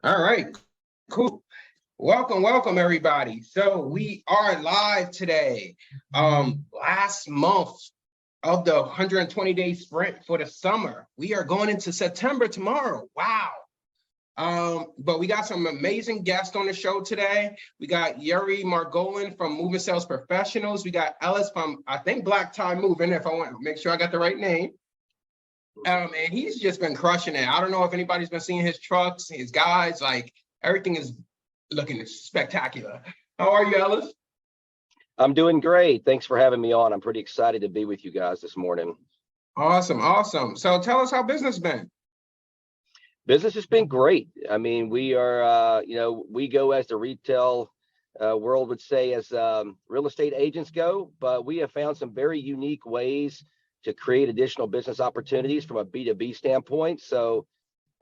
All right, cool. Welcome everybody. So we are live today. Last month of the 120-day sprint for the summer. We are going into September tomorrow. Wow. But we got some amazing guests on the show today. We got Yuri Margolin from Moving Sales Professionals. We got Ellis from, I think, Black Tie Moving, if I want to make sure I got the right name. And he's just been crushing it. I don't know if anybody's been seeing his trucks, his guides, like everything is looking spectacular. How are you, Ellis? I'm doing great. Thanks for having me on. I'm pretty excited to be with you guys this morning. Awesome. So tell us how business been. Business has been great. I mean, we are, we go as the retail world would say as real estate agents go, but we have found some very unique ways to create additional business opportunities from a B2B standpoint. So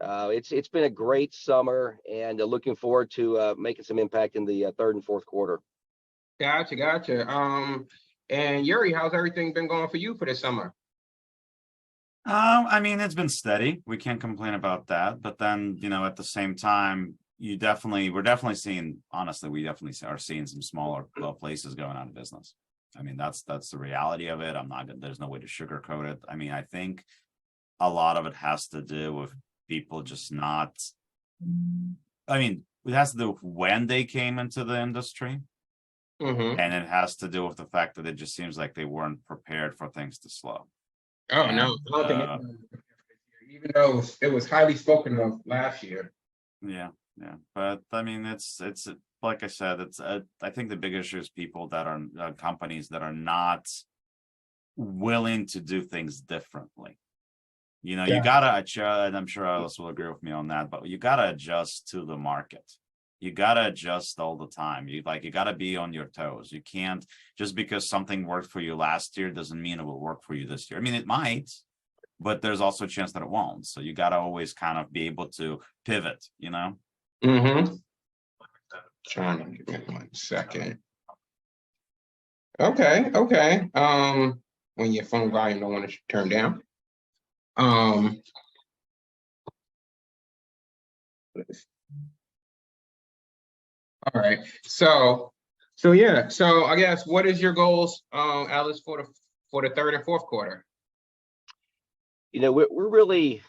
it's been a great summer and looking forward to making some impact in the third and fourth quarter. Gotcha. And Yuri, how's everything been going for you for this summer? I mean, it's been steady. We can't complain about that. But then, at the same time, we're definitely seeing, honestly, we definitely are seeing some smaller places going out of business. I mean, that's the reality of it. There's no way to sugarcoat it. I mean, I think a lot of it has to do with people just not, it has to do with when they came into the industry. Mm-hmm. And it has to do with the fact that it just seems like they weren't prepared for things to slow. Oh, no, I don't think even though it was highly spoken of last year. Yeah. But I mean, it's like I said, I think the big issue is people that are companies that are not willing to do things differently. You gotta adjust, and I'm sure Ellis will agree with me on that, but you gotta adjust to the market. You gotta adjust all the time. You gotta be on your toes. You can't, just because something worked for you last year doesn't mean it will work for you this year. I mean, it might, but there's also a chance that it won't. So you gotta always kind of be able to pivot, Mm-hmm. Trying to give me 1 second. Okay. When your phone volume don't want to turn down. All right. So yeah. So I guess what is your goals, Alice, for the third and fourth quarter? We're really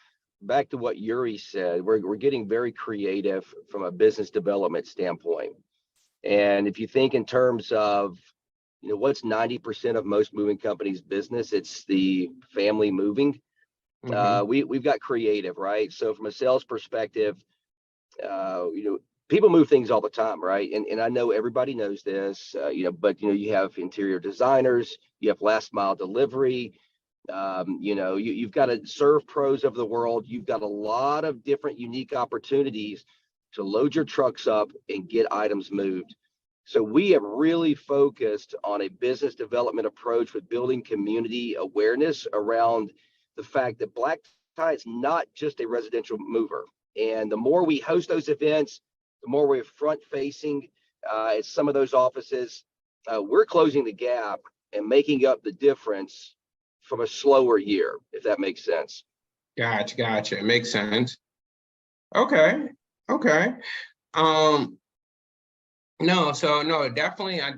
back to what Yuri said. We're getting very creative from a business development standpoint. And if you think in terms of, what's 90% of most moving companies' business, it's the family moving. Mm-hmm. We've got creative, right? So from a sales perspective, people move things all the time, right? And I know everybody knows this, but you have interior designers, you have last mile delivery, you've got to serve pros of the world. You've got a lot of different unique opportunities to load your trucks up and get items moved. So we have really focused on a business development approach with building community awareness around the fact that Black Tie is not just a residential mover. And the more we host those events, the more we're front facing at some of those offices, we're closing the gap and making up the difference from a slower year, if that makes sense. Gotcha. It makes sense. Okay. No, definitely. I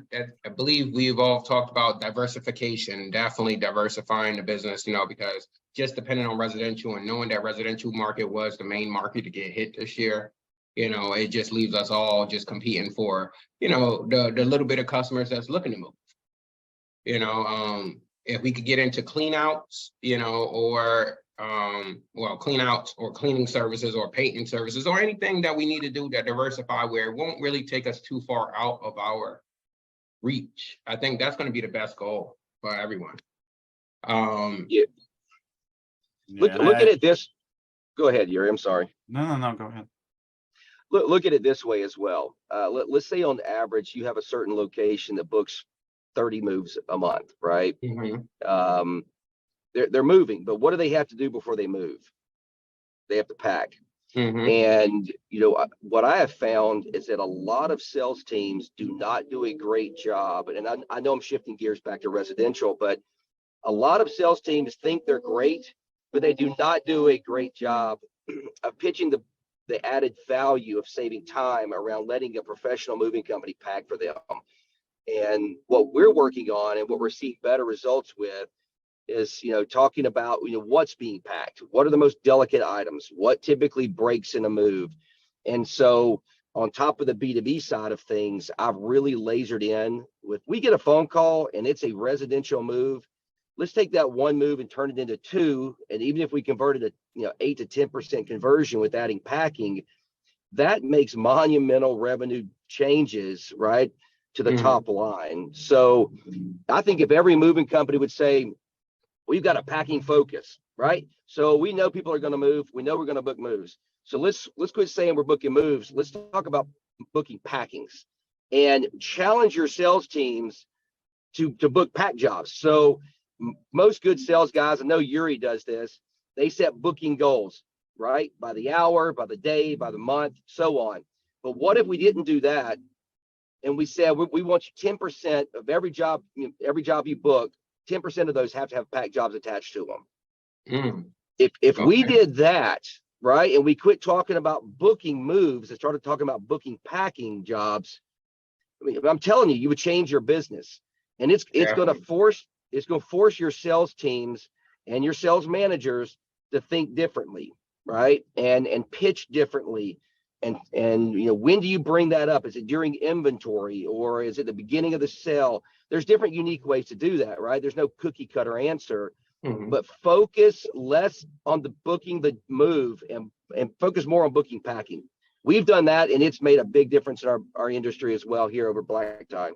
believe we've all talked about diversification, definitely diversifying the business, because just depending on residential and knowing that residential market was the main market to get hit this year, it just leaves us all just competing for, the little bit of customers that's looking to move. If we could get into clean outs, or clean outs or cleaning services or painting services or anything that we need to do to diversify where it won't really take us too far out of our reach. I think that's going to be the best goal for everyone. Look at it this. Go ahead, Yuri. I'm sorry. No, go ahead. Look at it this way as well. Let's say on average you have a certain location that books 30 moves a month, right? Mm-hmm. They're moving, but what do they have to do before they move? They have to pack. Mm-hmm. And what I have found is that a lot of sales teams do not do a great job. And I know I'm shifting gears back to residential, but a lot of sales teams think they're great, but they do not do a great job of pitching the added value of saving time around letting a professional moving company pack for them. And what we're working on and what we're seeing better results with is, talking about, what's being packed, what are the most delicate items, what typically breaks in a move. And so on top of the B2B side of things, I've really lasered in with, we get a phone call and it's a residential move. Let's take that one move and turn it into two. And even if we converted a 8 to 10% conversion with adding packing, that makes monumental revenue changes, right, to the top line. So I think if every moving company would say, we've got a packing focus, right? So we know people are going to move. We know we're going to book moves. So let's quit saying we're booking moves. Let's talk about booking packings and challenge your sales teams to book pack jobs. So most good sales guys, I know Yuri does this, they set booking goals, right? By the hour, by the day, by the month, so on. But what if we didn't do that? And we said, we want you 10% of every job you book, 10% of those have to have pack jobs attached to them. If we did that, right, and we quit talking about booking moves and started talking about booking packing jobs, I mean, I'm telling you, you would change your business. And it's going to force your sales teams and your sales managers to think differently, right, and pitch differently. And when do you bring that up? Is it during inventory or is it the beginning of the sale? There's different unique ways to do that, right? There's no cookie cutter answer, but focus less on the booking the move and focus more on booking packing. We've done that and it's made a big difference in our industry as well here over Black Tie.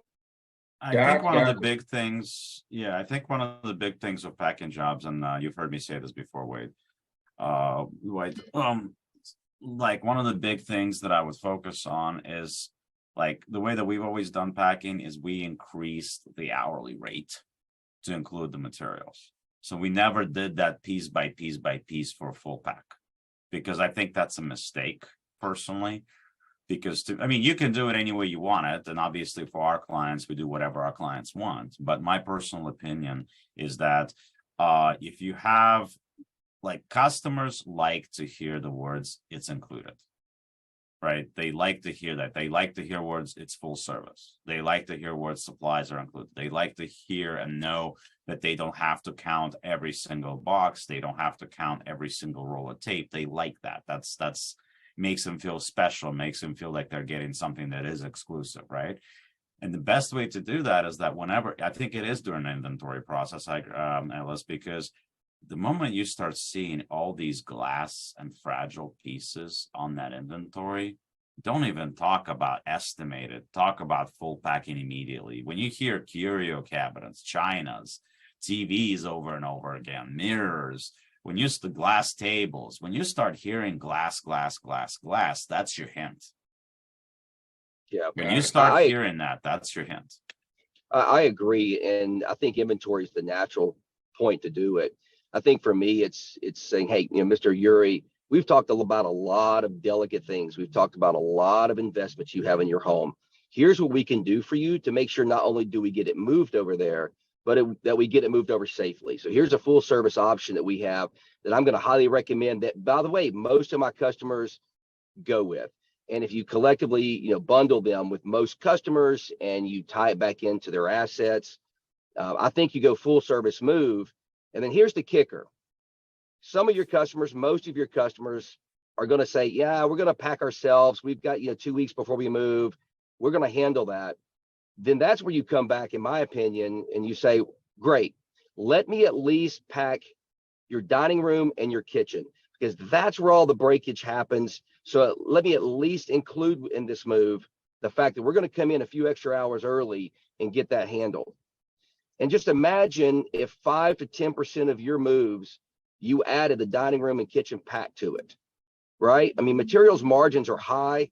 I think one of the big things, I think one of the big things with packing jobs, and you've heard me say this before, Wade, like one of the big things that I would focus on is like the way that we've always done packing is we increased the hourly rate to include the materials. So we never did that piece by piece by piece for a full pack, because I think that's a mistake personally. Because you can do it any way you want it. And obviously for our clients, we do whatever our clients want. But my personal opinion is that if you have, like, customers like to hear the words, it's included, right? They like to hear that. They like to hear words, it's full service. They like to hear words, supplies are included. They like to hear and know that they don't have to count every single box. They don't have to count every single roll of tape. They like that. That's makes them feel special, makes them feel like they're getting something that is exclusive, right? And the best way to do that is that whenever, I think it is during the inventory process, Ellis, because the moment you start seeing all these glass and fragile pieces on that inventory, don't even talk about estimated, talk about full packing immediately. When you hear curio cabinets, chinas, TVs over and over again, mirrors, when you the glass tables, when you start hearing glass, that's your hint. Yeah. When you start hearing that, that's your hint. I agree. And I think inventory is the natural point to do it. I think for me, it's saying, hey, Mr. Yuri, we've talked about a lot of delicate things. We've talked about a lot of investments you have in your home. Here's what we can do for you to make sure not only do we get it moved over there, but that we get it moved over safely. So here's a full service option that we have that I'm going to highly recommend that, by the way, most of my customers go with. And if you collectively, bundle them with most customers and you tie it back into their assets, I think you go full service move. And then here's the kicker. Some of your customers, most of your customers are going to say, yeah, we're going to pack ourselves. We've got, 2 weeks before we move. We're going to handle that. Then that's where you come back, in my opinion, and you say, great, let me at least pack your dining room and your kitchen, because that's where all the breakage happens. So let me at least include in this move the fact that we're going to come in a few extra hours early and get that handled. And just imagine if 5 to 10% of your moves, you added the dining room and kitchen pack to it, right? I mean, materials margins are high.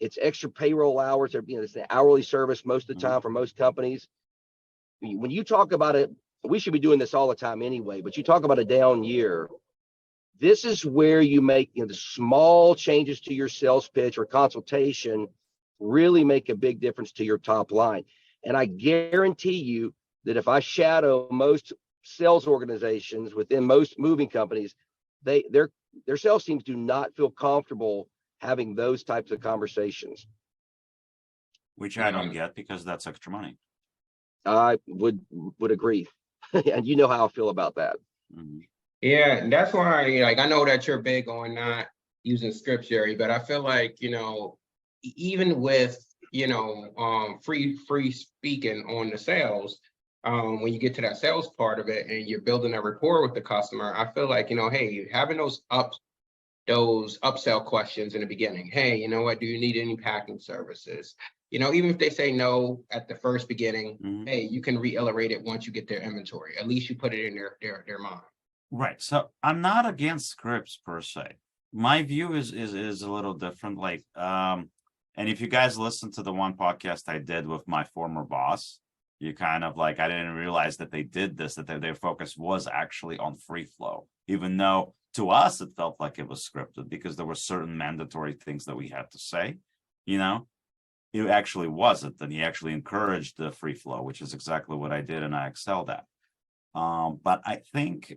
It's extra payroll hours. It's the hourly service most of the time for most companies. When you talk about it, we should be doing this all the time anyway, but you talk about a down year. This is where you make the small changes to your sales pitch or consultation really make a big difference to your top line. And I guarantee you that if I shadow most sales organizations within most moving companies, their sales teams do not feel comfortable having those types of conversations. Which I don't get, because that's extra money. I would agree. And you know how I feel about that. Mhm. Yeah, and that's why, like, I know that you're big on not using scripts, Jerry, but I feel like, even with, free speaking on the sales, when you get to that sales part of it and you're building a rapport with the customer, I feel like, hey, having those upsell questions in the beginning. Hey, you know what? Do you need any packing services? Even if they say no at the first beginning, Mhm. hey, you can reiterate it once you get their inventory. At least you put it in their mind. Right. So I'm not against scripts per se. My view is a little different. Like, and if you guys listen to the one podcast I did with my former boss, you kind of like, I didn't realize that they did this, that their focus was actually on free flow, even though to us it felt like it was scripted because there were certain mandatory things that we had to say, it actually wasn't. And he actually encouraged the free flow, which is exactly what I did and I excelled at. But I think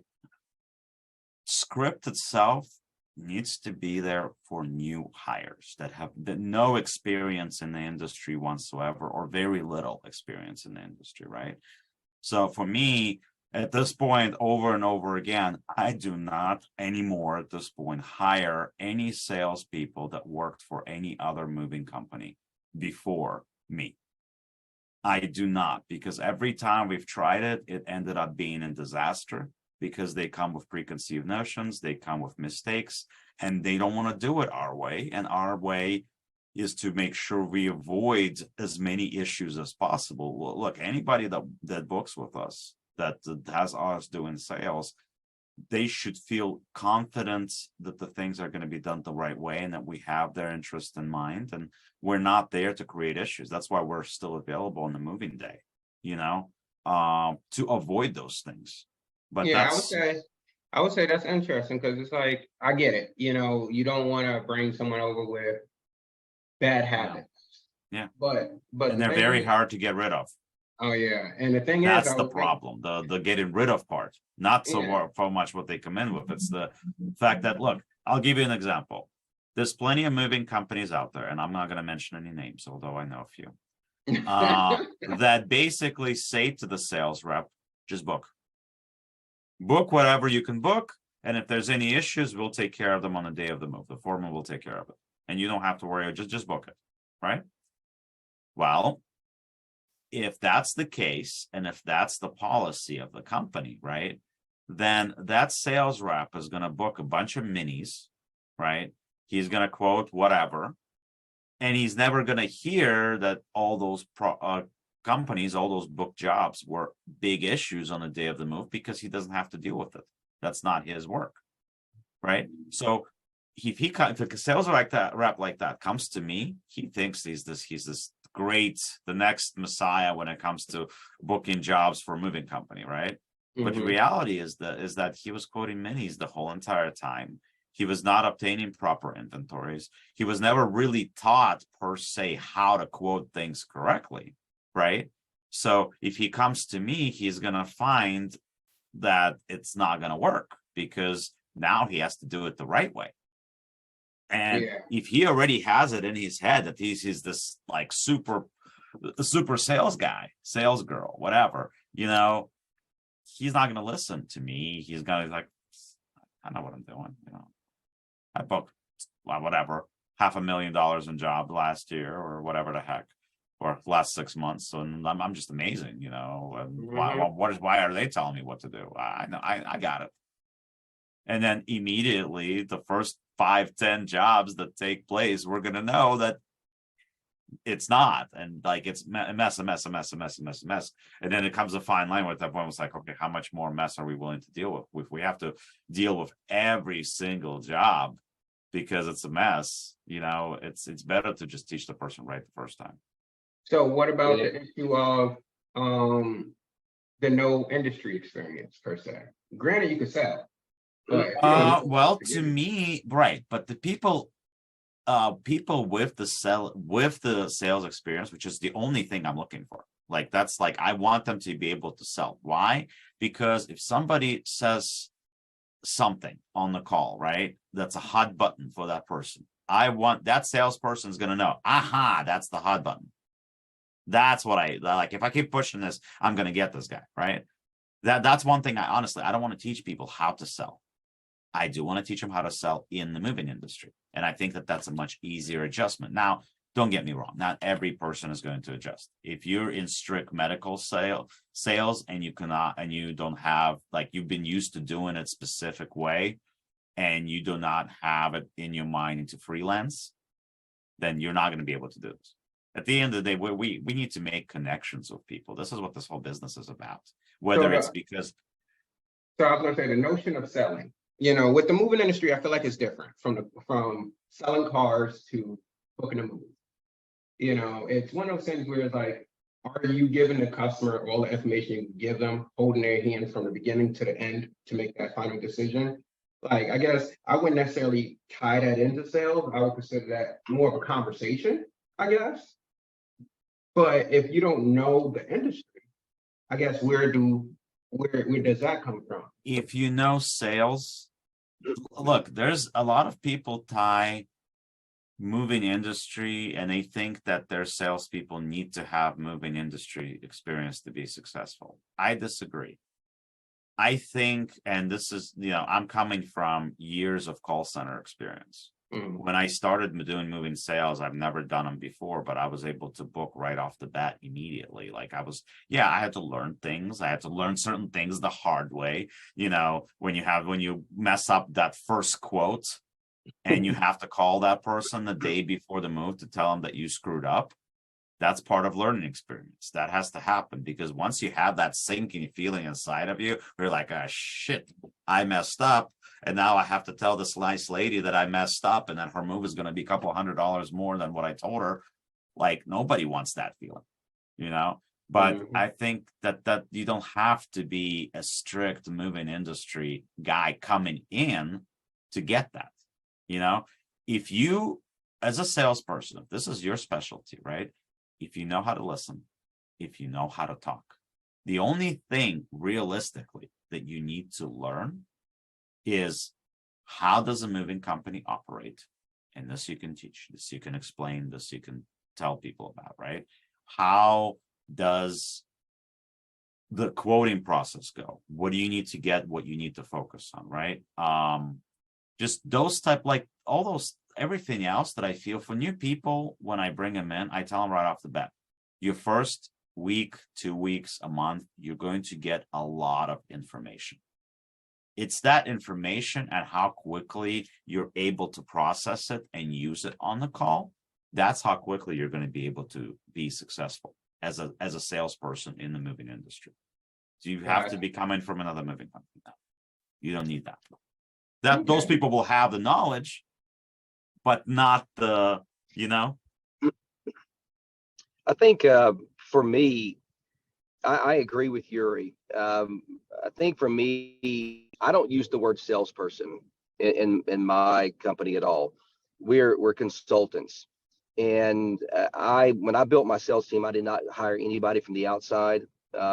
script itself needs to be there for new hires that have no experience in the industry whatsoever, or very little experience in the industry, right? So for me, at this point, over and over again, I do not anymore at this point hire any salespeople that worked for any other moving company before me. I do not, because every time we've tried it, it ended up being a disaster, because they come with preconceived notions, they come with mistakes, and they don't want to do it our way. And our way is to make sure we avoid as many issues as possible. Well, look, anybody that books with us, that has us doing sales, they should feel confident that the things are going to be done the right way and that we have their interest in mind. And we're not there to create issues. That's why we're still available on the moving day, to avoid those things. But Yeah, that's I would say that's interesting, because it's like, I get it. You don't want to bring someone over with bad habits. Yeah. But and the they're thing very is, hard to get rid of. oh yeah, and the thing is, That's I the was thinking, problem, the getting rid of part, not yeah, so much what they come in with. It's the fact that, look, I'll give you an example. There's plenty of moving companies out there, and I'm not going to mention any names, although I know a few, that basically say to the sales rep, just book whatever you can book, and if there's any issues, we'll take care of them on the day of the move. The foreman will take care of it, and you don't have to worry. Just book it, right? Well, if that's the case, and if that's the policy of the company, right, then that sales rep is going to book a bunch of minis, right? He's going to quote whatever, and he's never going to hear that all those companies, all those booked jobs were big issues on the day of the move, because he doesn't have to deal with it. That's not his work, right? So if a sales rep like that comes to me, he thinks he's this great, the next messiah when it comes to booking jobs for a moving company, right? But the reality is that he was quoting minis the whole entire time. He was not obtaining proper inventories. He was never really taught per se how to quote things correctly, right? So if he comes to me, he's going to find that it's not going to work, because now he has to do it the right way. And if he already has it in his head that he's this like super sales guy, sales girl, whatever, he's not going to listen to me. He's going to be like, I know what I'm doing. I booked whatever, $500,000 in job last year, or whatever the heck, or last 6 months. And I'm just amazing, and why are they telling me what to do? I know, I got it. And then immediately the first 5-10 jobs that take place, we're going to know that it's not, and like it's a mess. And then it comes a fine line with that point. It's like, okay, how much more mess are we willing to deal with? If we have to deal with every single job because it's a mess, it's better to just teach the person right the first time. So what about the issue of the no industry experience per se? Granted, you could sell. Well, to me, right, but the people with the sales experience, which is the only thing I'm looking for. Like, that's like, I want them to be able to sell. Why? Because if somebody says something on the call, right, that's a hot button for that person, I want that salesperson is going to know, aha, that's the hot button. That's what I like. If I keep pushing this, I'm going to get this guy, right? That's one thing. I don't want to teach people how to sell. I do want to teach them how to sell in the moving industry. And I think that that's a much easier adjustment. Now, don't get me wrong. Not every person is going to adjust. If you're in strict medical sales and you cannot, and you don't have, like, you've been used to doing it specific way, and you do not have it in your mind into freelance, then you're not going to be able to do this. At the end of the day, we need to make connections with people. This is what this whole business is about. Whether it's because. So I was going to say the notion of selling, with the moving industry, I feel like it's different from selling cars to booking a movie. It's one of those things where it's like, are you giving the customer all the information you give them, holding their hand from the beginning to the end to make that final decision? Like, I guess I wouldn't necessarily tie that into sales. I would consider that more of a conversation, I guess. But if you don't know the industry, I guess where does that come from? If you know sales, look, there's a lot of people tie moving industry and they think that their salespeople need to have moving industry experience to be successful. I disagree. I think, and this is, I'm coming from years of call center experience. When I started doing moving sales, I've never done them before, but I was able to book right off the bat immediately. Like I had to learn things. I had to learn certain things the hard way. When you mess up that first quote and you have to call that person the day before the move to tell them that you screwed up, that's part of learning experience. That has to happen, because once you have that sinking feeling inside of you, you're like, ah, shit, I messed up. And now I have to tell this nice lady that I messed up and that her move is going to be a couple $100 more than what I told her. Like, nobody wants that feeling, But I think that you don't have to be a strict moving industry guy coming in to get that. If you, as a salesperson, if this is your specialty, right? If you know how to listen, if you know how to talk, the only thing realistically that you need to learn is, how does a moving company operate? And this you can teach, this you can explain, this you can tell people about, right? How does the quoting process go? What do you need to get, what you need to focus on, right? Just those type, like all those, everything else that I feel for new people, when I bring them in, I tell them right off the bat, your first week, 2 weeks, a month, you're going to get a lot of information. It's that information and how quickly you're able to process it and use it on the call. That's how quickly you're going to be able to be successful as a salesperson in the moving industry. So you have to be coming from another moving company now. You don't need that. Those people will have the knowledge, but not the, I think for me, I agree with Yuri. I think for me, I don't use the word salesperson in my company at all. We're consultants. And when I built my sales team, I did not hire anybody from the outside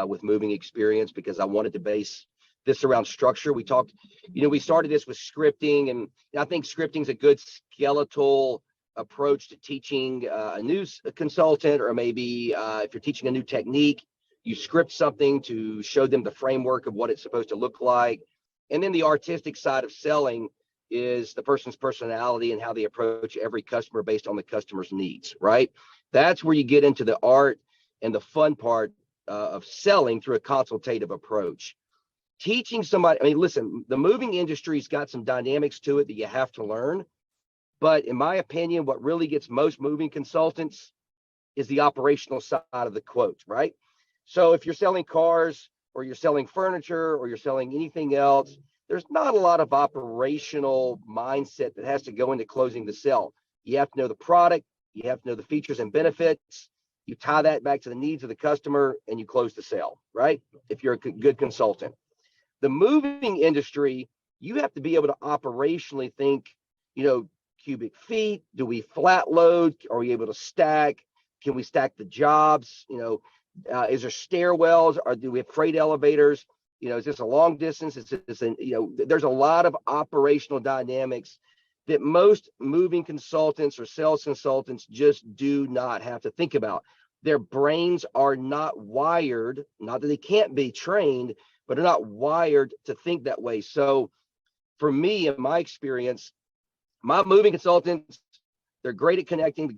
with moving experience, because I wanted to base this around structure. We talked, we started this with scripting, and I think scripting is a good skeletal approach to teaching a new consultant, or maybe if you're teaching a new technique, you script something to show them the framework of what it's supposed to look like. And then the artistic side of selling is the person's personality and how they approach every customer based on the customer's needs, right? That's where you get into the art and the fun part of selling through a consultative approach. Teaching somebody, listen, the moving industry's got some dynamics to it that you have to learn. But in my opinion, what really gets most moving consultants is the operational side of the quote, right? So if you're selling cars, or you're selling furniture, or you're selling anything else, there's not a lot of operational mindset that has to go into closing the sale. You have to know the product, you have to know the features and benefits, you tie that back to the needs of the customer, and you close the sale, right? If you're a good consultant. The moving industry, you have to be able to operationally think, cubic feet, do we flat load? Are we able to stack? Can we stack the jobs? Is there stairwells, or do we have freight elevators? Is this a long distance? Is this there's a lot of operational dynamics that most moving consultants or sales consultants just do not have to think about. Their brains are not wired, not that they can't be trained, but are not wired to think that way. So for me, in my experience, my moving consultants, they're great at connecting,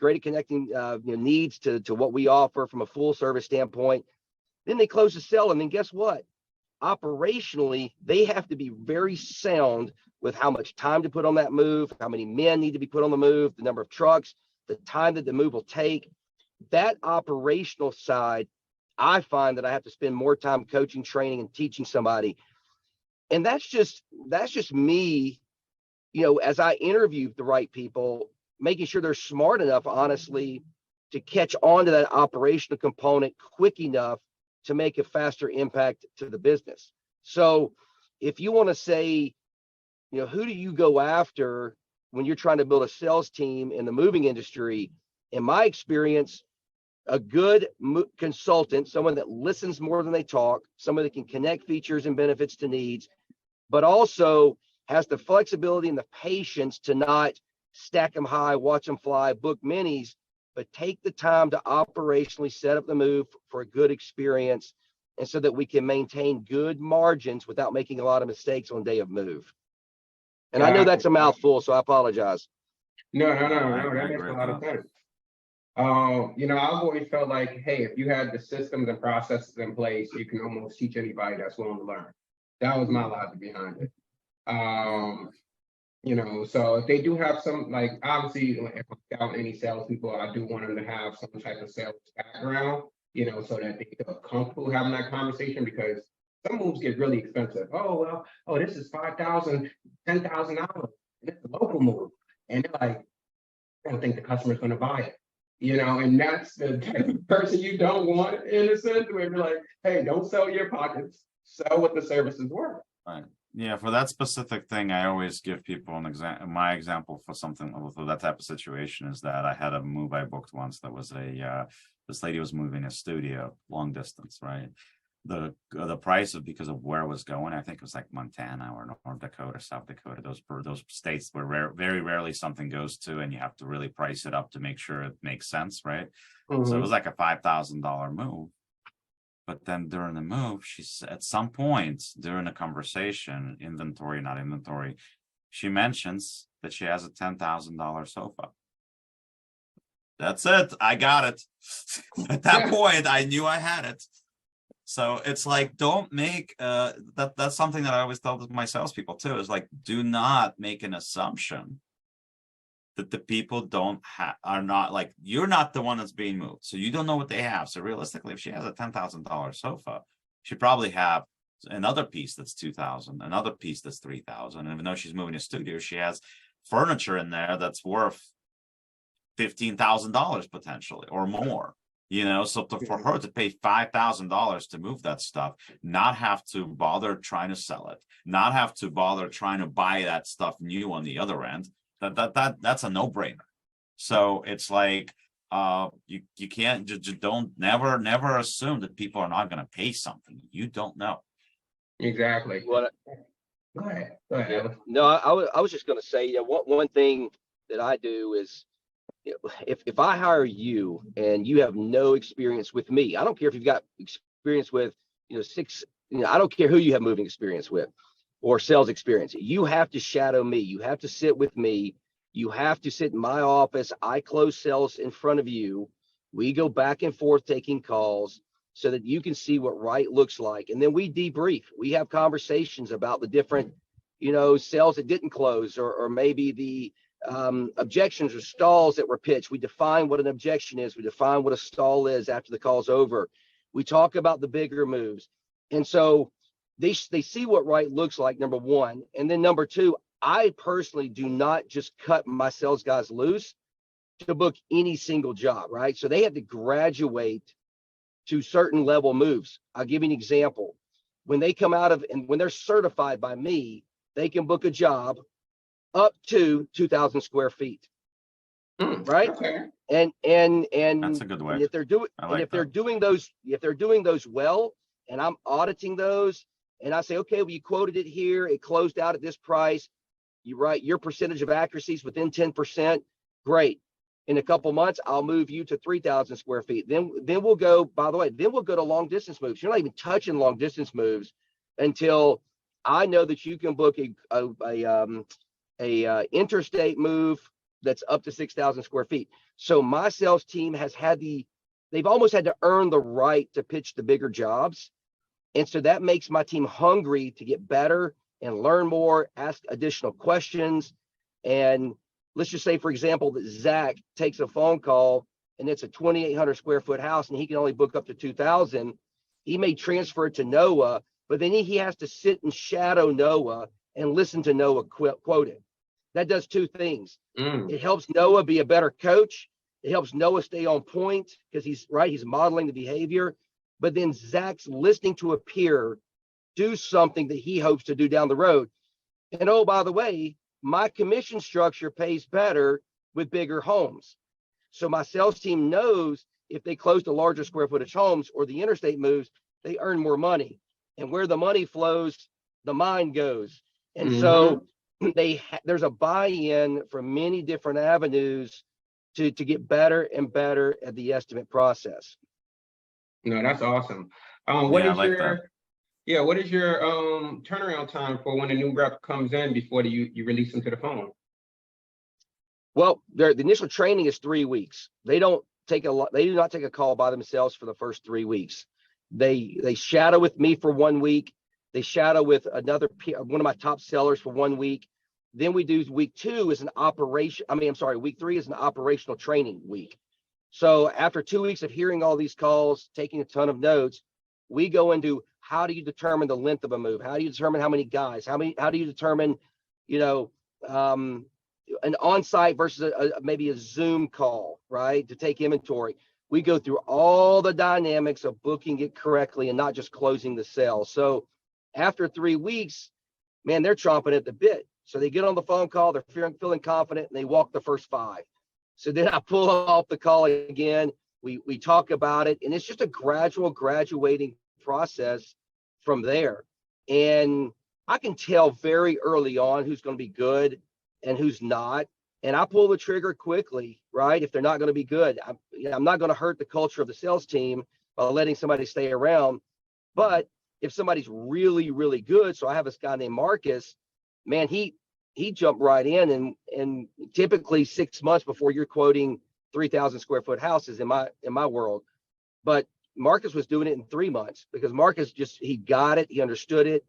needs to what we offer from a full service standpoint. Then they close the sale, and then guess what? Operationally, they have to be very sound with how much time to put on that move, how many men need to be put on the move, the number of trucks, the time that the move will take. That operational side, I find that I have to spend more time coaching, training, and teaching somebody. And that's just me, as I interview the right people, making sure they're smart enough, honestly, to catch on to that operational component quick enough to make a faster impact to the business. So if you want to say, who do you go after when you're trying to build a sales team in the moving industry? In my experience, a good consultant, someone that listens more than they talk, someone that can connect features and benefits to needs, but also has the flexibility and the patience to not stack them high, watch them fly, book minis, but take the time to operationally set up the move for a good experience, and so that we can maintain good margins without making a lot of mistakes on day of move. And I know that's a mouthful, so I apologize. No, I that makes agree a with lot of that. sense. I've always felt like, hey, if you had the systems and processes in place, you can almost teach anybody that's willing to learn. That was my logic behind it. So if they do have some, like, obviously, if I'm scouting any salespeople, I do want them to have some type of sales background, so that they feel comfortable having that conversation, because some moves get really expensive. This is $5,000, $10,000. It's a local move. And they're like, I don't think the customer's going to buy it. And that's the type of person you don't want, in a sense, where you're like, hey, don't sell your pockets, sell what the service is worth. Right. Yeah, for that specific thing, I always give people an example. My example for something for that type of situation is that I had a move I booked once that was this lady was moving a studio long distance, right? The price of, because of where it was going, I think it was like Montana or North Dakota, South Dakota, those states where very rarely something goes to, and you have to really price it up to make sure it makes sense, right? Mm-hmm. So it was like a $5,000 move. But then during the move, at some point during the conversation, inventory, not inventory, she mentions that she has a $10,000 sofa. That's it. I got it. At that point, I knew I had it. So it's like, don't make that's something that I always tell my salespeople too, is like, do not make an assumption that the people are not, like, you're not the one that's being moved, so you don't know what they have. So realistically, if she has a $10,000 sofa, she probably have another piece that's $2,000, another piece that's $3,000, and even though she's moving a studio, she has furniture in there that's worth $15,000 potentially or more. So for her to pay $5,000 to move that stuff, not have to bother trying to sell it, not have to bother trying to buy that stuff new on the other end, that's a no-brainer. So it's like, you can't just never assume that people are not going to pay something. You don't know. Exactly. Go ahead. Yeah. No, I was just going to say, one thing that I do is, if I hire you and you have no experience with me, I don't care if you've got experience with, I don't care who you have moving experience with or sales experience. You have to shadow me. You have to sit with me. You have to sit in my office. I close sales in front of you. We go back and forth taking calls so that you can see what right looks like. And then we debrief. We have conversations about the different, sales that didn't close, or maybe the objections or stalls that were pitched. We define what an objection is. We define what a stall is after the call's over. We talk about the bigger moves. And so they see what right looks like, number one. And then number two, I personally do not just cut my sales guys loose to book any single job, right? So they have to graduate to certain level moves. I'll give you an example. When they come out of, and when they're certified by me, they can book a job up to 2,000 square feet, right? Okay. And That's a good way. if they're doing, like and if they're that. doing those well, and I'm auditing those, and I say, okay, well, you quoted it here, it closed out at this price. You write your percentage of accuracies within 10%. Great. In a couple months, I'll move you to 3,000 square feet. Then we'll go, by the way, then we'll go to long distance moves. You're not even touching long distance moves until I know that you can book a interstate move that's up to 6,000 square feet. So my sales team has had they've almost had to earn the right to pitch the bigger jobs. And so that makes my team hungry to get better and learn more, ask additional questions. And let's just say, for example, that Zach takes a phone call and it's a 2,800 square foot house and he can only book up to 2,000. He may transfer it to Noah, but then he has to sit and shadow Noah and listen to Noah quote it. That does two things. It helps Noah be a better coach. It helps Noah stay on point because he's modeling the behavior. But then Zach's listening to a peer do something that he hopes to do down the road. And oh, by the way, my commission structure pays better with bigger homes. So my sales team knows if they close the larger square footage homes or the interstate moves, they earn more money. And where the money flows, the mind goes. And so there's a buy-in from many different avenues to get better and better at the estimate process. No, that's awesome. What is your turnaround time for when a new rep comes in before you release them to the phone? Well, the initial training is 3 weeks. They do not take a call by themselves for the first 3 weeks. They shadow with me for 1 week. They shadow with one of my top sellers for 1 week. Then we do week 2 is week 3 is an operational training week. So after 2 weeks of hearing all these calls, taking a ton of notes, we go into how do you determine the length of a move? How do you determine how many guys? How do you determine, an on-site versus maybe a Zoom call, right? To take inventory. We go through all the dynamics of booking it correctly and not just closing the sale. So after 3 weeks, man, they're chomping at the bit. So they get on the phone call, they're feeling confident, and they walk the first 5. So then I pull off the call again. We talk about it, and it's just a graduating process from there. And I can tell very early on who's going to be good and who's not. And I pull the trigger quickly, right? If they're not going to be good, I'm not going to hurt the culture of the sales team by letting somebody stay around. But if somebody's really, really good, so I have this guy named Marcus, man, he jumped right in, and typically 6 months before you're quoting 3,000 square foot houses in my world. But Marcus was doing it in 3 months because Marcus he got it. He understood it.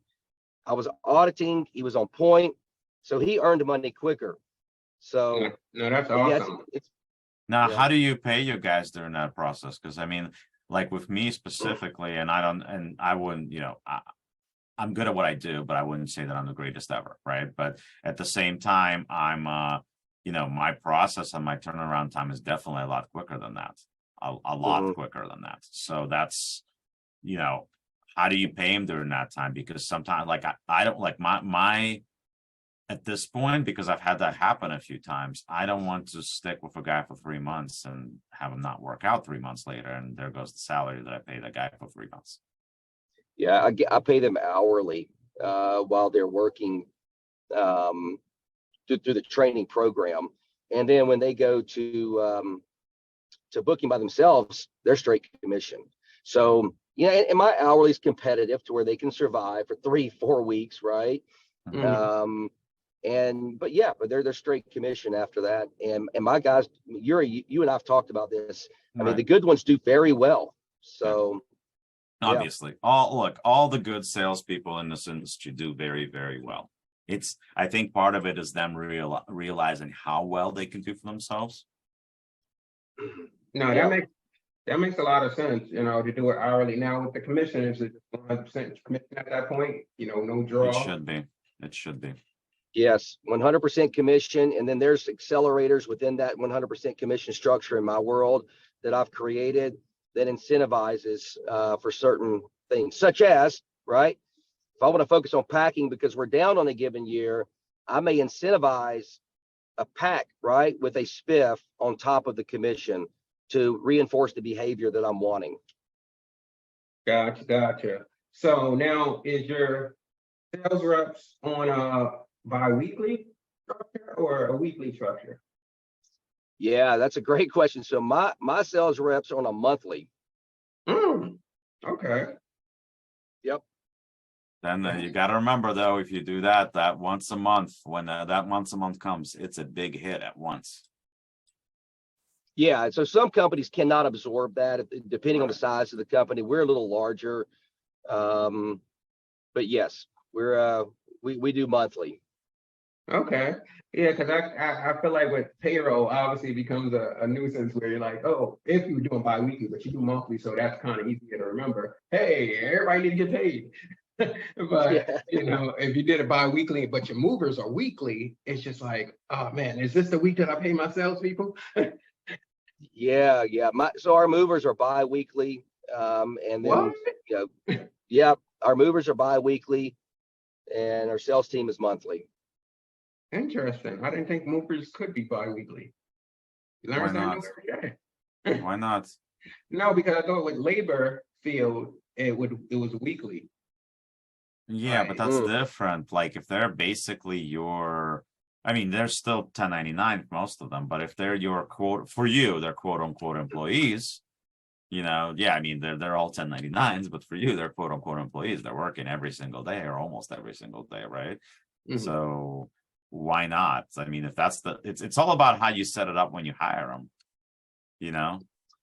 I was auditing. He was on point. So he earned money quicker. So no, that's awesome. How do you pay your guys during that process? Because I mean, like with me specifically, and I wouldn't, I'm good at what I do, but I wouldn't say that I'm the greatest ever, right? But at the same time, I'm, my process and my turnaround time is definitely a lot quicker than that, a lot quicker than that. So that's, how do you pay him during that time? Because sometimes, like, I don't like my at this point, because I've had that happen a few times, I don't want to stick with a guy for 3 months and have him not work out 3 months later, and there goes the salary that I paid that guy for 3 months. Yeah, I pay them hourly while they're working through the training program, and then when they go to booking by themselves, they're straight commission. So and my hourly is competitive to where they can survive for 3-4 weeks, right? But they're straight commission after that. And my guys, Yuri, you and I've talked about this. I mean, the good ones do very well. So. Obviously, all the good salespeople in this industry do very, very well. I think part of it is them realizing how well they can do for themselves. No, that makes a lot of sense, to do it hourly. Now with the commission, is it 100% commission at that point? No draw. It should be. Yes, 100% commission, and then there's accelerators within that 100% commission structure in my world that I've created that incentivizes for certain things, such as, right, if I want to focus on packing because we're down on a given year, I may incentivize a pack, right, with a spiff on top of the commission to reinforce the behavior that I'm wanting. Gotcha. So now, is your sales reps on bi-weekly structure or a weekly structure? Yeah, that's a great question. So my sales reps are on a monthly. Okay. Yep. Then you got to remember though, if you do that once a month, when that once a month comes, it's a big hit at once. Yeah, so some companies cannot absorb that depending on the size of the company. We're a little larger, but yes, we do monthly. Okay. Yeah, because I feel like with payroll, obviously it becomes a nuisance where you're like, oh, if you're doing bi-weekly, but you do monthly, so that's kind of easier to remember. Hey, everybody need to get paid. But Yeah. if you did it bi-weekly, but your movers are weekly, it's just like, oh man, is this the week that I pay my salespeople? Yeah. So our movers are bi-weekly, and What? then yeah, our movers are bi-weekly, and our sales team is monthly. Interesting. I didn't think movers could be bi-weekly. You Why learn something not? new every day. Why not? No, because I thought with labor field, it was weekly. Yeah, but Right. that's different. Like if they're basically I mean, they're still 1099, most of them, but if they're your quote for you, they're quote unquote employees, yeah, I mean, they're all 1099s, but for you, they're quote unquote employees. They're working every single day or almost every single day, right? Mhm. So why not? I mean, if it's all about how you set it up when you hire them, Yeah.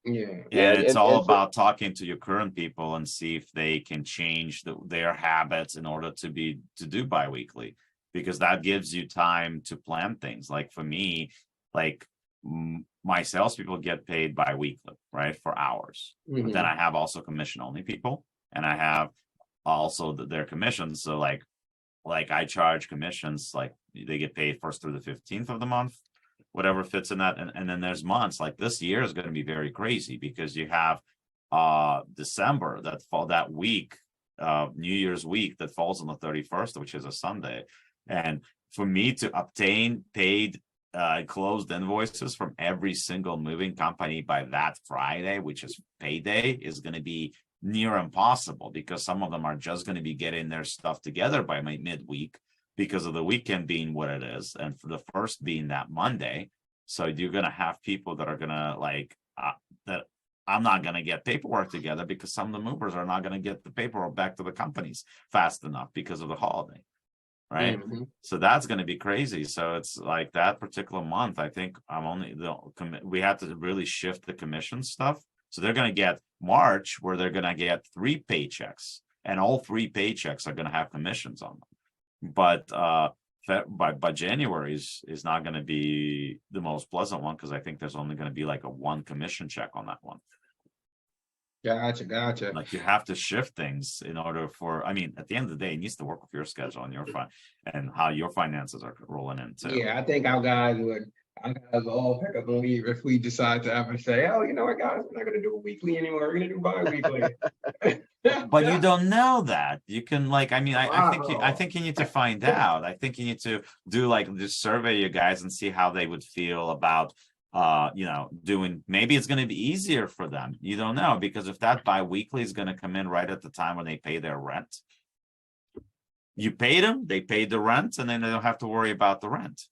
and it's all and so- about talking to your current people and see if they can change their habits in order to do biweekly, because that gives you time to plan things. Like for me, like my salespeople get paid biweekly, right, for hours. But then I have also commission only people, and I have also their commissions. So like I charge commissions, like they get paid first through the 15th of the month, whatever fits in that. And then there's months like this year is going to be very crazy because you have December that week, New Year's week that falls on the 31st, which is a Sunday. And for me to obtain paid closed invoices from every single moving company by that Friday, which is payday, is going to be near impossible, because some of them are just going to be getting their stuff together by midweek because of the weekend being what it is, and for the first being that Monday. So you're going to have people that are going to that I'm not going to get paperwork together because some of the movers are not going to get the paperwork back to the companies fast enough because of the holiday, right? So that's going to be crazy. So it's like that particular month, I think we have to really shift the commission stuff. So they're going to get March, where they're going to get 3 paychecks, and all 3 paychecks are going to have commissions on them. But by January is not going to be the most pleasant one, because I think there's only going to be like a 1 commission check on that one. Gotcha. Like you have to shift things in order for, I mean, at the end of the day, it needs to work with your schedule and and how your finances are rolling in too. Yeah, I think our guys all pick up and leave if we decide to ever say, oh, you know what, guys, we're not going to do a weekly anymore. We're going to do bi-weekly. But you don't know that. You can I mean, I Wow. think you need to find out. I think you need to do just survey your guys and see how they would feel about doing. Maybe it's going to be easier for them. You don't know, because if that bi-weekly is going to come in right at the time when they pay their rent, you paid them, they paid the rent, and then they don't have to worry about the rent,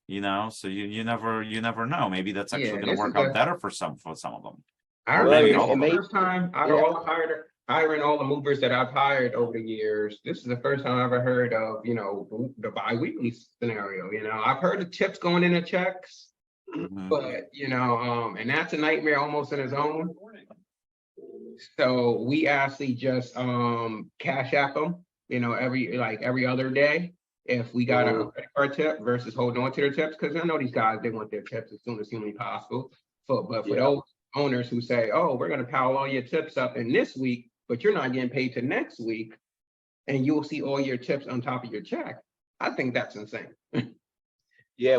so you never know. Maybe that's actually going to work out better for some of them. I remember the first time out of all hiring all the movers that I've hired over the years, this is the first time I ever heard of, the bi-weekly scenario. I've heard of tips going into checks, but, and that's a nightmare almost in its own. So we actually just cash app them, every other day if we got a credit card tip versus holding on to their tips, because I know these guys, they want their tips as soon as humanly possible. But for those owners who say, oh, we're going to pile all your tips up in this week, but you're not getting paid to next week, and you'll see all your tips on top of your check, I think that's insane. Yeah,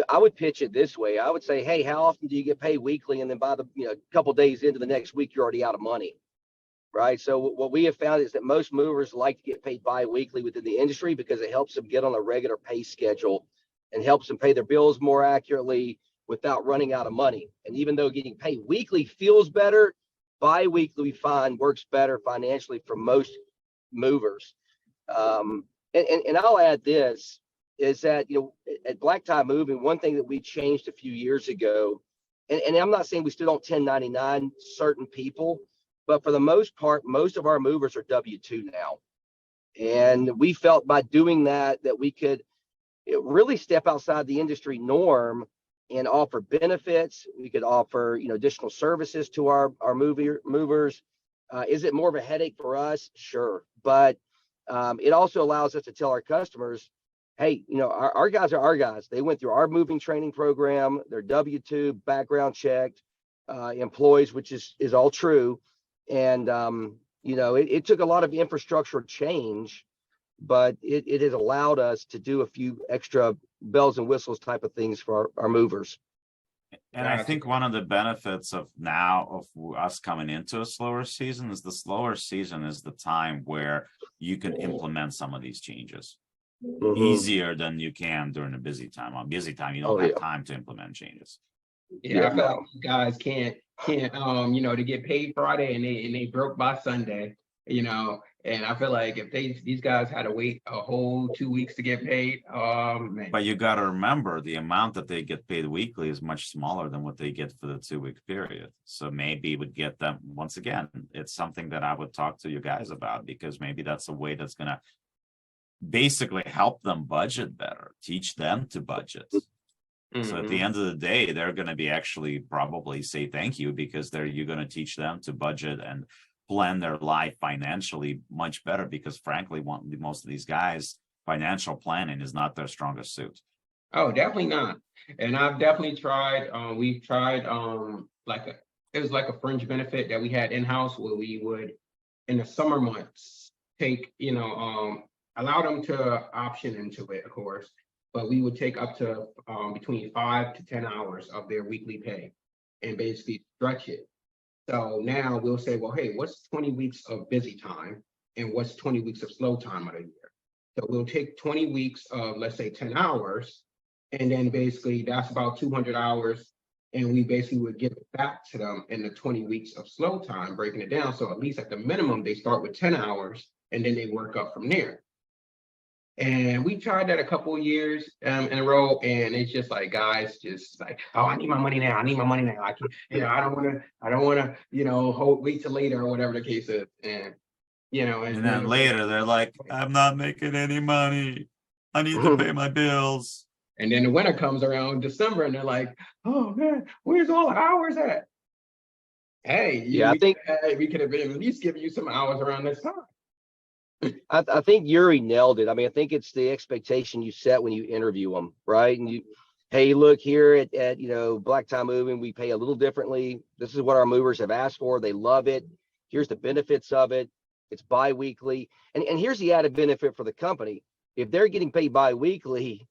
I would pitch it this way. I would say, hey, how often do you get paid weekly? And then by the couple days into the next week, you're already out of money, right? So what we have found is that most movers like to get paid bi-weekly within the industry because it helps them get on a regular pay schedule and helps them pay their bills more accurately without running out of money. And even though getting paid weekly feels better, bi-weekly we find works better financially for most movers. And I'll add this. is that, at Black Tie Moving, one thing that we changed a few years ago, and I'm not saying we still don't 1099 certain people, but for the most part, most of our movers are W-2 now. And we felt by doing that we could really step outside the industry norm and offer benefits. We could offer, additional services to our movers. Is it more of a headache for us? Sure. But it also allows us to tell our customers, hey, our guys are our guys. They went through our moving training program. They're W-2, background checked, employees, which is all true. And, it took a lot of infrastructure change, but it has allowed us to do a few extra bells and whistles type of things for our movers. And I think one of the benefits of us coming into a slower season is the slower season is the time where you can implement some of these changes easier than you can during a busy time. On busy time, you don't have time to implement changes. Yeah, I feel like you guys can't to get paid Friday and they broke by Sunday, and I feel like if these guys had to wait a whole 2 weeks to get paid, man. But you got to remember the amount that they get paid weekly is much smaller than what they get for the 2 week period. So maybe it would get them, once again, it's something that I would talk to you guys about, because maybe that's a way that's going to basically help them budget better, teach them to budget. So at the end of the day, they're going to be actually probably say thank you, because you're going to teach them to budget and plan their life financially much better, because frankly, most of these guys, financial planning is not their strongest suit. Oh, definitely not. And I've definitely tried, we've tried it was like a fringe benefit that we had in-house, where we would, in the summer months, take, allow them to option into it, of course, but we would take up to between 5 to 10 hours of their weekly pay and basically stretch it. So now we'll say, well, hey, what's 20 weeks of busy time and what's 20 weeks of slow time of the year? So we'll take 20 weeks of, let's say, 10 hours, and then basically that's about 200 hours. And we basically would give it back to them in the 20 weeks of slow time, breaking it down. So at least at the minimum, they start with 10 hours and then they work up from there. And we tried that a couple of years in a row, and it's just like, guys, just like, oh, I need my money now. I need my money now. I can't, I don't want to, wait till later, or whatever the case is. And, and then later they're like, I'm not making any money. I need to pay my bills. And then the winter comes around December, and they're like, oh man, where's all the hours at? Hey, I think we could have been at least giving you some hours around this time. I think Yuri nailed it. I mean, I think it's the expectation you set when you interview them, right? And hey, look, here at Black Tie Moving, we pay a little differently. This is what our movers have asked for. They love it. Here's the benefits of it. It's bi-weekly. And here's the added benefit for the company. If they're getting paid bi-weekly,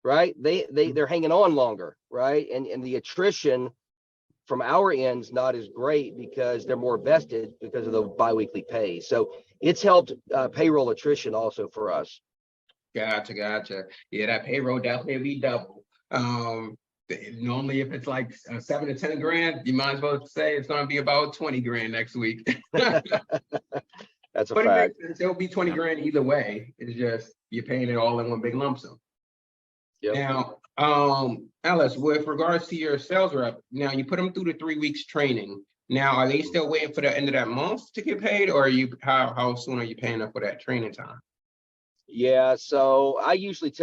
right, they're hanging on longer, right? And the attrition from our end's not as great because they're more vested because of the bi-weekly pay. So it's helped payroll attrition also for us. Gotcha. Yeah, that payroll definitely be double. Normally, if it's like 7 to 10 grand, you might as well say it's going to be about 20 grand next week. That's a but fact. It'll be 20 grand either way. It's just you're paying it all in one big lump sum. Yep. Now, Ellis, with regards to your sales rep, now you put them through the 3 weeks training. Now, are they still waiting for the end of that month to get paid, or how soon are you paying them for that training time? Yeah, so I usually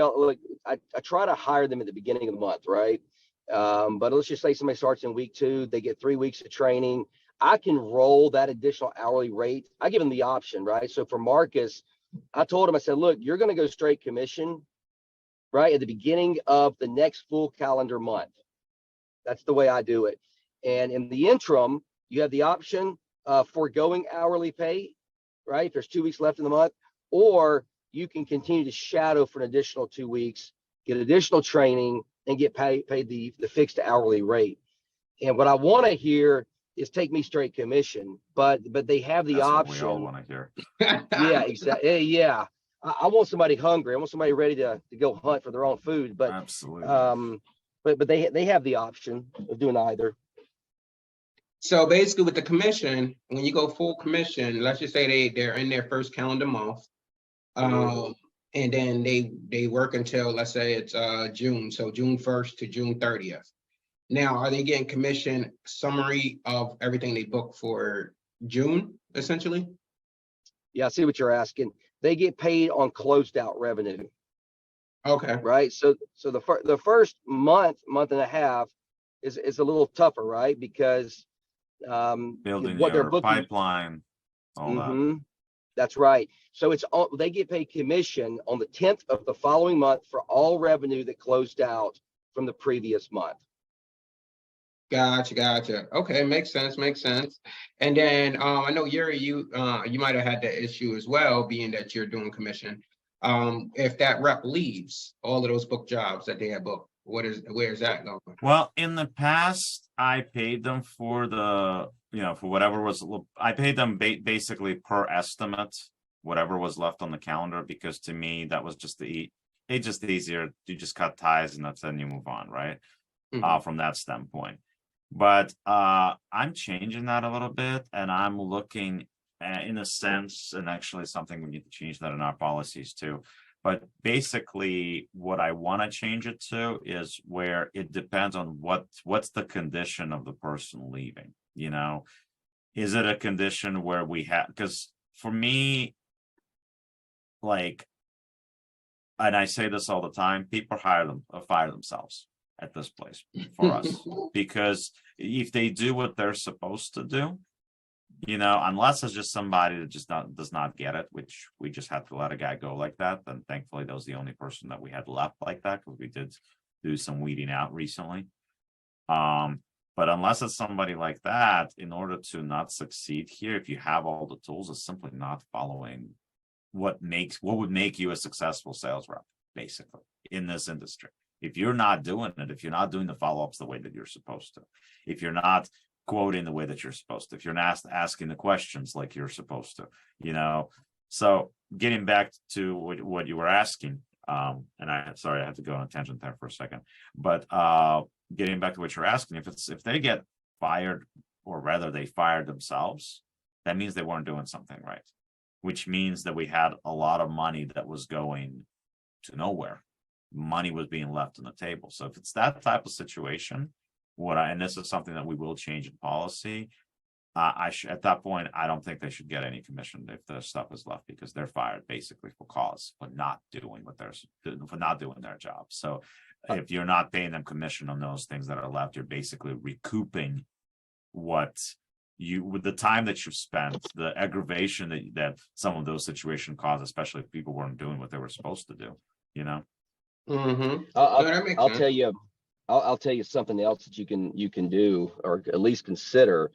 I try to hire them at the beginning of the month, right? But let's just say somebody starts in week 2, they get 3 weeks of training. I can roll that additional hourly rate. I give them the option, right? So for Marcus, I told him, I said, look, you're going to go straight commission, right, at the beginning of the next full calendar month. That's the way I do it. And in the interim, you have the option of foregoing hourly pay, right, if there's 2 weeks left in the month, or you can continue to shadow for an additional 2 weeks, get additional training, and get paid the fixed hourly rate. And what I want to hear is take me straight commission, but they have the option. What we all want to hear. Yeah, exactly. Yeah, I want somebody hungry. I want somebody ready to go hunt for their own food. But absolutely. But they have the option of doing either. So basically, with the commission, when you go full commission, let's just say they're in their first calendar month. and then they work until, let's say it's June, so June 1st to June 30th. Now, are they getting commission summary of everything they booked for June, essentially? Yeah, I see what you're asking. They get paid on closed out revenue, Okay. right? So the first month and a half is a little tougher, right? Because Building what they're your booking. pipeline, all that. Mm-hmm. That's right. So they get paid commission on the 10th of the following month for all revenue that closed out from the previous month. Gotcha. Okay, makes sense. And then I know Yuri, you might have had that issue as well, being that you're doing commission. If that rep leaves all of those booked jobs that they have booked, where's that going? Well, in the past, I paid them for for whatever was, I paid them basically per estimate, whatever was left on the calendar, because to me, that was just just easier. You just cut ties and then you move on, right? From that standpoint. But I'm changing that a little bit, and I'm looking in a sense, and actually something we need to change that in our policies too. But basically, what I want to change it to is where it depends on what's the condition of the person leaving. Is it a condition where we have? Because for me, like, and I say this all the time, people fire themselves at this place for us, because if they do what they're supposed to do, unless it's just somebody that just does not get it, which we just had to let a guy go like that, then thankfully that was the only person that we had left like that, because we did do some weeding out recently. But unless it's somebody like that, in order to not succeed here, if you have all the tools, it's simply not following what would make you a successful sales rep, basically, in this industry. If you're not doing it, if you're not doing the follow-ups the way that you're supposed to, if you're not quoting the way that you're supposed to, if you're not asking the questions like you're supposed to, So getting back to what you were asking, and I had to go on a tangent there for a second, but getting back to what you're asking, if they get fired, or rather they fired themselves, that means they weren't doing something right, which means that we had a lot of money that was going to nowhere. Money was being left on the table. So if it's that type of situation, and this is something that we will change in policy, at that point, I don't think they should get any commission if the stuff is left, because they're fired basically for not doing their job. So if you're not paying them commission on those things that are left, you're basically recouping with the time that you've spent, the aggravation that some of those situations cause, especially if people weren't doing what they were supposed to do. I'll tell you. I'll tell you something else that you can do, or at least consider,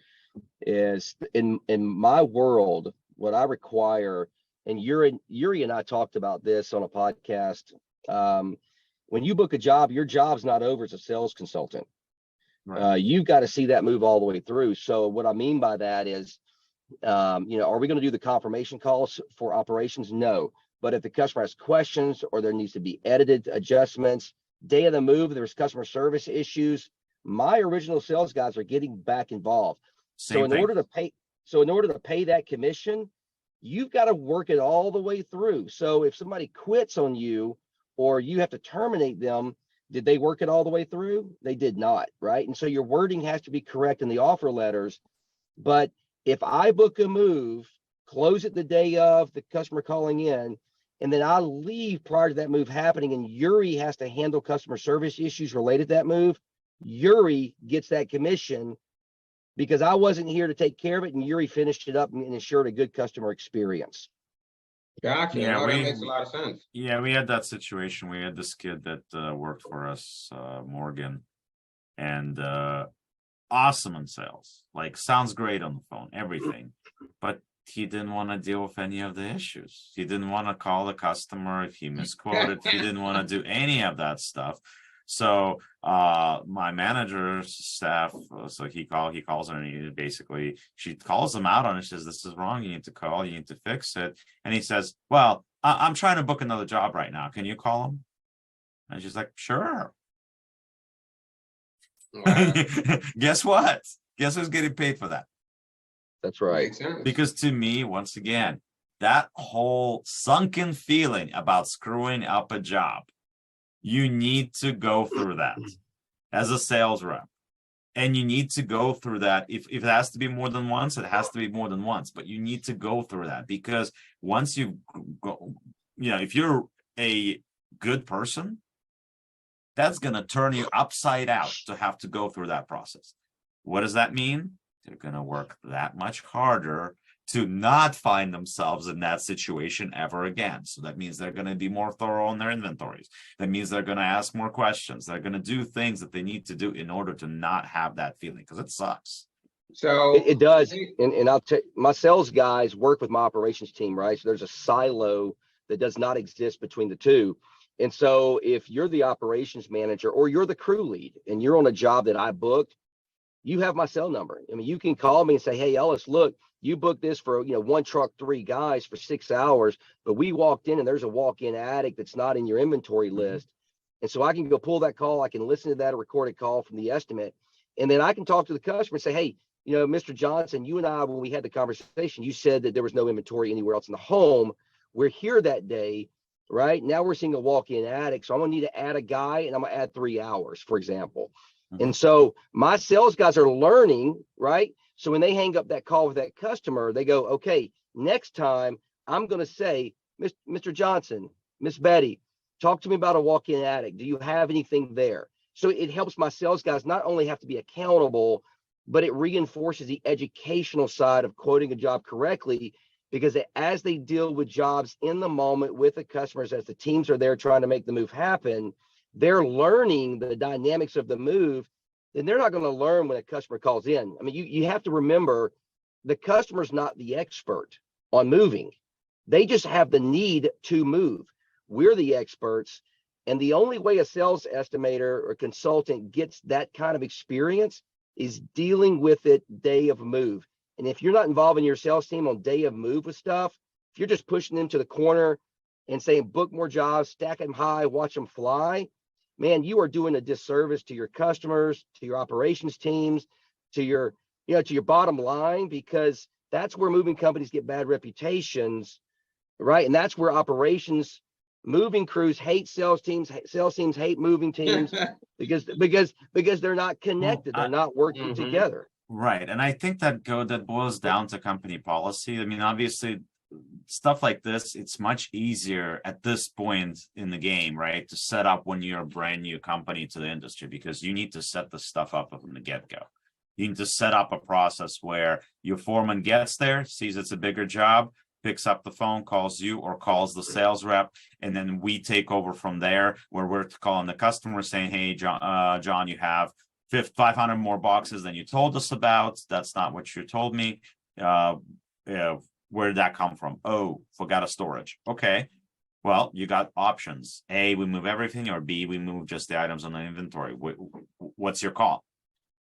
is in my world, what I require, and Yuri and I talked about this on a podcast. When you book a job, your job's not over as a sales consultant. Right. You've got to see that move all the way through. So what I mean by that is, are we going to do the confirmation calls for operations? No. But if the customer has questions, or there needs to be edited adjustments, day of the move, there's customer service issues, my original sales guys are getting back involved. So in order to pay that commission, you've got to work it all the way through. So if somebody quits on you, or you have to terminate them, did they work it all the way through? They did not, right? And so your wording has to be correct in the offer letters. But if I book a move, close it the day of the customer calling in, and then I leave prior to that move happening, and Yuri has to handle customer service issues related to that move, Yuri gets that commission, because I wasn't here to take care of it, and Yuri finished it up and ensured a good customer experience. Gotcha. Yeah, that makes a lot of sense. Yeah, we had that situation. We had this kid that worked for us, Morgan, and awesome in sales. Like, sounds great on the phone, everything, but he didn't want to deal with any of the issues. He didn't want to call the customer if he misquoted. He didn't want to do any of that stuff. So my manager's staff, so he calls her, and she calls him out on it. She says, "This is wrong. You need to call. You need to fix it." And he says, "Well, I'm trying to book another job right now. Can you call him?" And she's like, "Sure." Wow. Guess what? Guess who's getting paid for that? That's right. Because to me, once again, that whole sunken feeling about screwing up a job, you need to go through that as a sales rep. And you need to go through that. If it has to be more than once, it has to be more than once. But you need to go through that, because once you go, if you're a good person, that's going to turn you upside out to have to go through that process. What does that mean? They're going to work that much harder to not find themselves in that situation ever again. So that means they're going to be more thorough on their inventories. That means they're going to ask more questions. They're going to do things that they need to do in order to not have that feeling, because it sucks. So It does. And I'll tell you, my sales guys work with my operations team, right? So there's a silo that does not exist between the two. And so if you're the operations manager or you're the crew lead and you're on a job that I booked, you have my cell number. I mean, you can call me and say, hey, Ellis, look, you booked this for, one truck, 3 guys for 6 hours, but we walked in and there's a walk-in attic that's not in your inventory list. And so I can go pull that call. I can listen to that recorded call from the estimate. And then I can talk to the customer and say, hey, Mr. Johnson, you and I, when we had the conversation, you said that there was no inventory anywhere else in the home. We're here that day, right? Now we're seeing a walk-in attic. So I'm going to need to add a guy and I'm going to add 3 hours, for example. And so my sales guys are learning, right? So when they hang up that call with that customer, they go, okay, next time I'm going to say, Mr. Johnson, Miss Betty, talk to me about a walk-in attic. Do you have anything there? So it helps my sales guys not only have to be accountable, but it reinforces the educational side of quoting a job correctly, because as they deal with jobs in the moment with the customers, as the teams are there trying to make the move happen, they're learning the dynamics of the move. Then they're not going to learn when a customer calls in. I mean, you have to remember the customer's not the expert on moving. They just have the need to move. We're the experts. And the only way a sales estimator or consultant gets that kind of experience is dealing with it day of move. And if you're not involving your sales team on day of move with stuff, if you're just pushing them to the corner and saying, book more jobs, stack them high, watch them fly, man, you are doing a disservice to your customers, to your operations teams, to your bottom line, because that's where moving companies get bad reputations, right? And that's where operations, moving crews hate sales teams hate moving teams because they're not connected. They're not working together. Right. And I think that boils down to company policy. I mean, obviously, stuff like this, it's much easier at this point in the game, right, to set up when you're a brand new company to the industry, because you need to set the stuff up from the get-go. You need to set up a process where your foreman gets there, sees it's a bigger job, picks up the phone, calls you or calls the sales rep, and then we take over from there, where we're calling the customer saying, hey, John, you have 500 more boxes than you told us about. That's not what you told me. Where did that come from? Oh, forgot a storage. Okay. Well, you got options. A, we move everything, or B, we move just the items on the inventory. What's your call?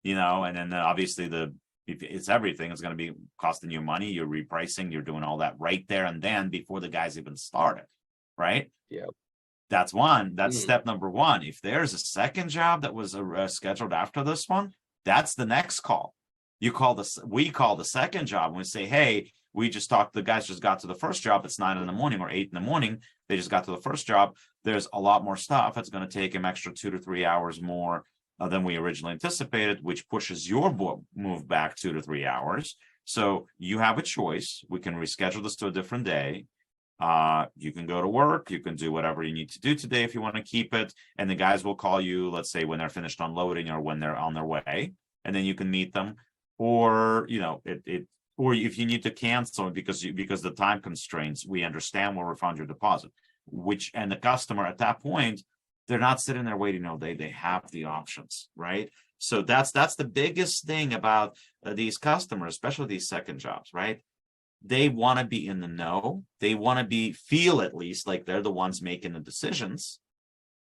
And then obviously if it's everything, it's going to be costing you money. You're repricing, you're doing all that right there and then before the guys even started. Right? Yeah. That's one. That's step number one. If there's a second job that was scheduled after this one, that's the next call. We call the second job and we say, hey, the guys just got to the first job. It's 9 in the morning or 8 in the morning. They just got to the first job. There's a lot more stuff. It's going to take them extra 2 to 3 hours more than we originally anticipated, which pushes your move back 2 to 3 hours. So you have a choice. We can reschedule this to a different day. You can go to work. You can do whatever you need to do today if you want to keep it. And the guys will call you, let's say, when they're finished unloading or when they're on their way. And then you can meet them. Or, or if you need to cancel because the time constraints, we understand, we'll refund your deposit. And the customer at that point, they're not sitting there waiting all day. They have the options, right? So that's the biggest thing about these customers, especially these second jobs, right? They want to be in the know. They want to feel at least like they're the ones making the decisions.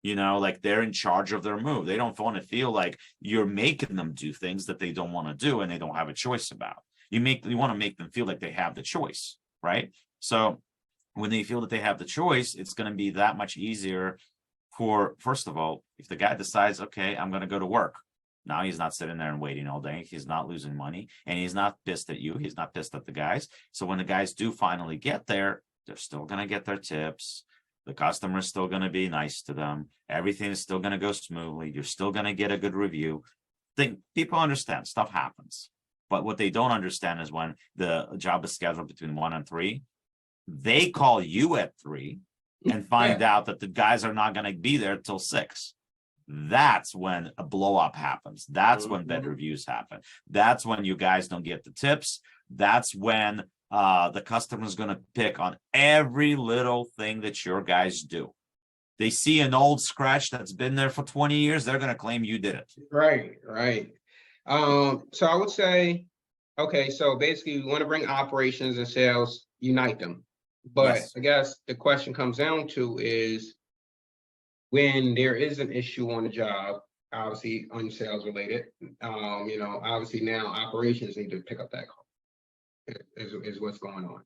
Like they're in charge of their move. They don't want to feel like you're making them do things that they don't want to do and they don't have a choice about. You want to make them feel like they have the choice, right? So when they feel that they have the choice, it's going to be that much easier for, first of all, if the guy decides, okay, I'm going to go to work. Now he's not sitting there and waiting all day. He's not losing money, and he's not pissed at you. He's not pissed at the guys. So when the guys do finally get there, they're still going to get their tips. The customer's still going to be nice to them. Everything is still going to go smoothly. You're still going to get a good review. People understand stuff happens. But what they don't understand is when the job is scheduled between 1 and 3, they call you at 3 and find out that the guys are not going to be there till 6. That's when a blow up happens. That's when bad reviews happen. That's when you guys don't get the tips. That's when the customer is going to pick on every little thing that your guys do. They see an old scratch that's been there for 20 years, they're going to claim you did it. Right. So I would say, okay, so basically we want to bring operations and sales, unite them. But Yes. I guess the question comes down to is when there is an issue on the job, obviously unsales related, obviously now operations need to pick up that call. Is what's going on.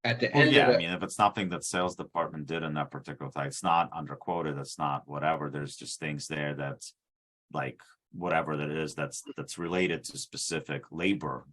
At the end of I mean, if it's nothing that sales department did in that particular time, it's not underquoted, it's not whatever. There's just things there that's like whatever that is that's related to specific labor.